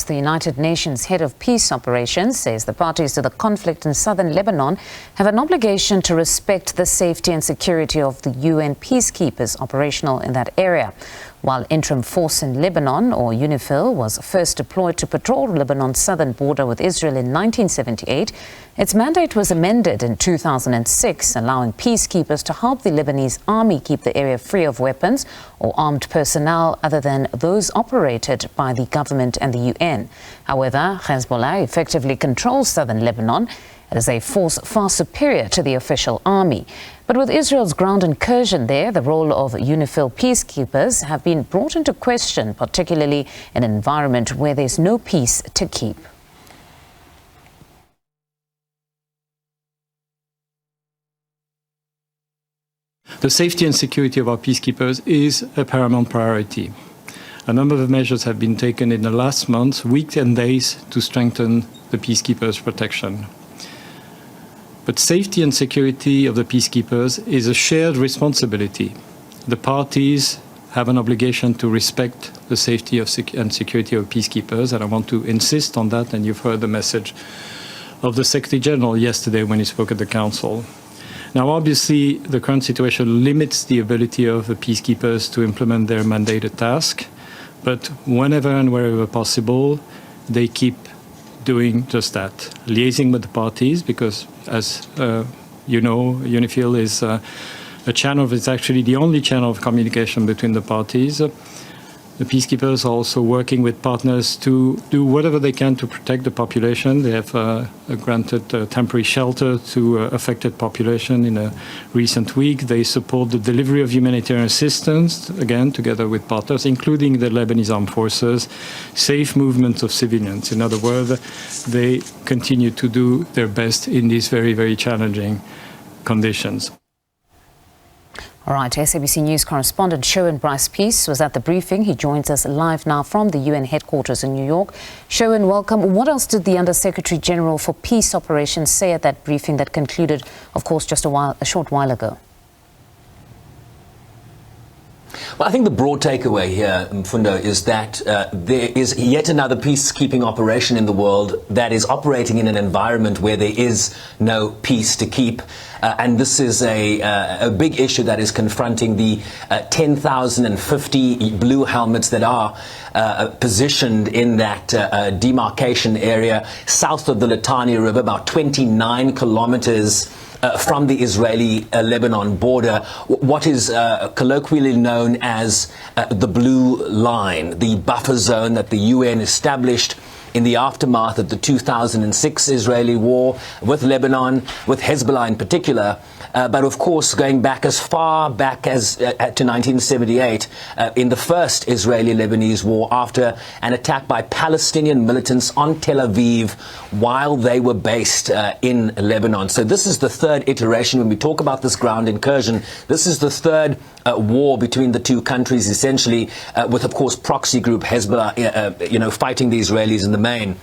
The United Nations head of peace operations says the parties to the conflict in southern Lebanon have an obligation to respect the safety and security of the UN peacekeepers operational in that area. While Interim Force in Lebanon, or UNIFIL, was first deployed to patrol Lebanon's southern border with Israel in 1978, its mandate was amended in 2006, allowing peacekeepers to help the Lebanese army keep the area free of weapons or armed personnel other than those operated by the government and the UN. However, Hezbollah effectively controls southern Lebanon. It is a force far superior to the official army. But with Israel's ground incursion there, the role of UNIFIL peacekeepers have been brought into question, particularly in an environment where there's no peace to keep. The safety and security of our peacekeepers is a paramount priority. A number of measures have been taken in the last months, weeks and days to strengthen the peacekeepers' protection. But safety and security of the peacekeepers is a shared responsibility. The parties have an obligation to respect the safety and security of peacekeepers, and I want to insist on that, and you've heard the message of the Secretary General yesterday when he spoke at the Council. Now, obviously, the current situation limits the ability of the peacekeepers to implement their mandated task, but whenever and wherever possible, they keep doing just that, liaising with the parties, because as you know, UNIFIL is a channel, it's actually the only channel of communication between the parties. The peacekeepers are also working with partners to do whatever they can to protect the population. They have granted temporary shelter to affected population in a recent week. They support the delivery of humanitarian assistance, again, together with partners, including the Lebanese armed forces, safe movement of civilians. In other words, they continue to do their best in these very, very challenging conditions. All right, SABC News correspondent Sherwin Bryce-Pease was at the briefing. He joins us live now from the UN headquarters in New York. Sherwin, welcome. What else did the Under-Secretary General for Peace Operations say at that briefing that concluded, of course, just a short while ago? Well, I think the broad takeaway here, Mfundo, is that there is yet another peacekeeping operation in the world that is operating in an environment where there is no peace to keep. And this is a big issue that is confronting the 10,050 blue helmets that are positioned in that demarcation area south of the Litani River, about 29 kilometers from the Israeli-Lebanon border, what is colloquially known as the blue line, the buffer zone that the UN established in the aftermath of the 2006 Israeli war with Lebanon, with Hezbollah in particular, but of course going back as far back as to 1978 in the first Israeli-Lebanese war, after an attack by Palestinian militants on Tel Aviv while they were based in Lebanon. So this is the third iteration when we talk about this ground incursion. This is the third war between the two countries, essentially, with, of course, proxy group Hezbollah, fighting the Israelis in the main.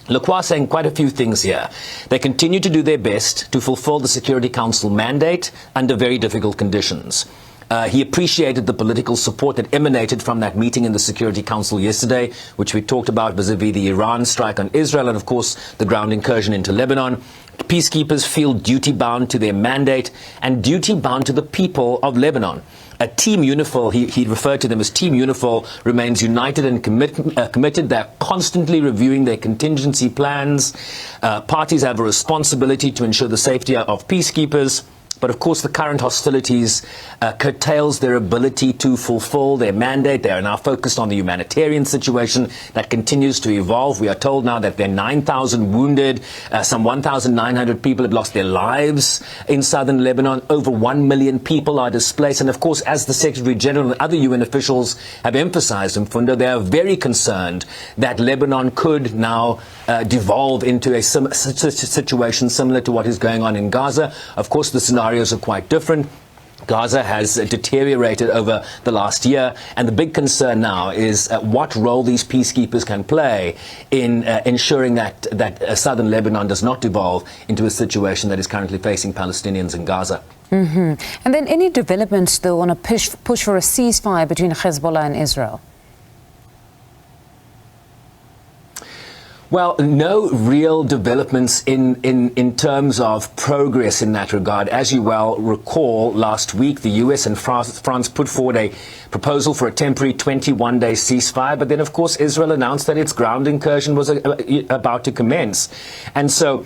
Lacroix saying quite a few things here. They continue to do their best to fulfill the Security Council mandate under very difficult conditions. He appreciated the political support that emanated from that meeting in the Security Council yesterday, which we talked about vis-a-vis the Iran strike on Israel and, of course, the ground incursion into Lebanon. Peacekeepers feel duty-bound to their mandate and duty-bound to the people of Lebanon. Team UNIFIL, he referred to them as Team UNIFIL, remains united and committed. They're constantly reviewing their contingency plans. Parties have a responsibility to ensure the safety of peacekeepers. But of course, the current hostilities curtails their ability to fulfill their mandate. They are now focused on the humanitarian situation that continues to evolve. We are told now that there are 9,000 wounded, some 1,900 people have lost their lives in southern Lebanon. Over 1 million people are displaced. And of course, as the Secretary General and other UN officials have emphasized, Mfundo, they are very concerned that Lebanon could now devolve into a situation similar to what is going on in Gaza. Of course, the scenarios are quite different. Gaza has deteriorated over the last year, and the big concern now is what role these peacekeepers can play in ensuring that southern Lebanon does not devolve into a situation that is currently facing Palestinians in Gaza. And then any developments, though, on a push for a ceasefire between Hezbollah and Israel? Well, no real developments in terms of progress in that regard. As you well recall, last week the US and France put forward a proposal for a temporary 21-day ceasefire, but then of course Israel announced that its ground incursion was about to commence. And so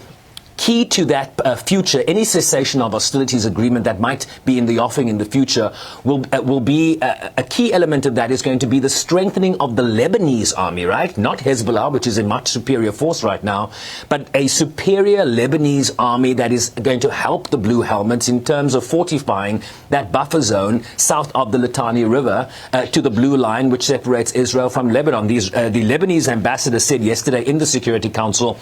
key to that future, any cessation of hostilities agreement that might be in the offing in the future will be a key element of that is going to be the strengthening of the Lebanese army, right? Not Hezbollah, which is a much superior force right now, but a superior Lebanese army that is going to help the Blue Helmets in terms of fortifying that buffer zone south of the Litani River to the Blue Line, which separates Israel from Lebanon. The Lebanese ambassador said yesterday in the Security Council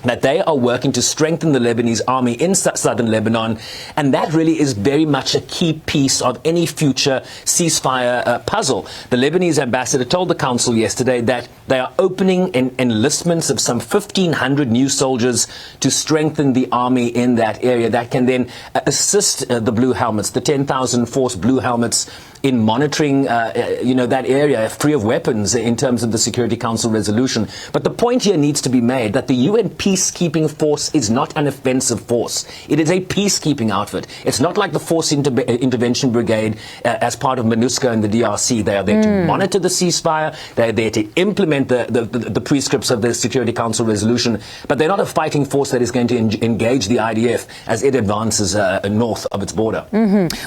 that they are working to strengthen the Lebanese army in southern Lebanon, and that really is very much a key piece of any future ceasefire puzzle. The Lebanese ambassador told the council yesterday that they are opening enlistments of some 1,500 new soldiers to strengthen the army in that area that can then assist the Blue Helmets, the 10,000 force Blue Helmets, in monitoring, that area free of weapons in terms of the Security Council resolution. But the point here needs to be made that the UN peacekeeping force is not an offensive force. It is a peacekeeping outfit. It's not like the Force Intervention Brigade as part of MONUSCO in the DRC. They are there to monitor the ceasefire. They are there to implement the prescripts of the Security Council resolution. But they're not a fighting force that is going to engage the IDF as it advances north of its border.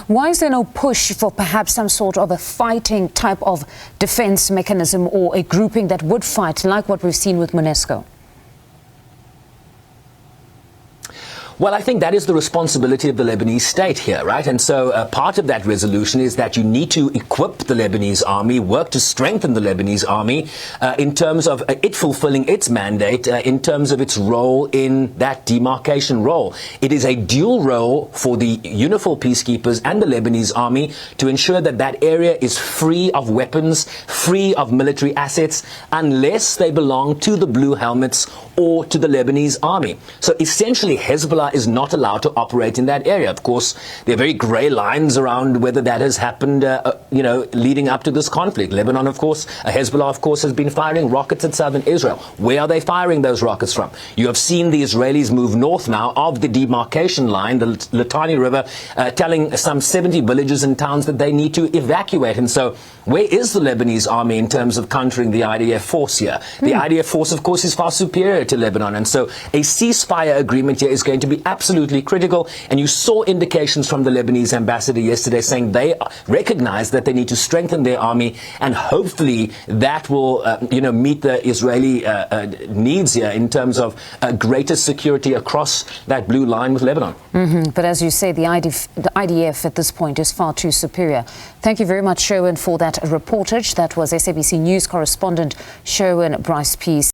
Why is there no push for perhaps some sort of a fighting type of defense mechanism or a grouping that would fight like what we've seen with MONUSCO? Well, I think that is the responsibility of the Lebanese state here, right? And so part of that resolution is that you need to equip the Lebanese army, work to strengthen the Lebanese army in terms of it fulfilling its mandate, in terms of its role in that demarcation role. It is a dual role for the UNIFIL peacekeepers and the Lebanese army to ensure that that area is free of weapons, free of military assets, unless they belong to the Blue Helmets or to the Lebanese army. So essentially, Hezbollah is not allowed to operate in that area. Of course, there are very grey lines around whether that has happened, leading up to this conflict. Lebanon, of course, Hezbollah, of course, has been firing rockets at southern Israel. Where are they firing those rockets from? You have seen the Israelis move north now of the demarcation line, the Litani River, telling some 70 villages and towns that they need to evacuate. And so where is the Lebanese army in terms of countering the IDF force here? The IDF force, of course, is far superior to Lebanon. And so a ceasefire agreement here is going to be absolutely critical. And you saw indications from the Lebanese ambassador yesterday saying they recognize that they need to strengthen their army, and hopefully that will, meet the Israeli needs here in terms of greater security across that blue line with Lebanon. But as you say, the IDF at this point is far too superior. Thank you very much, Sherwin, for that reportage. That was SABC News correspondent Sherwin Bryce-Pease.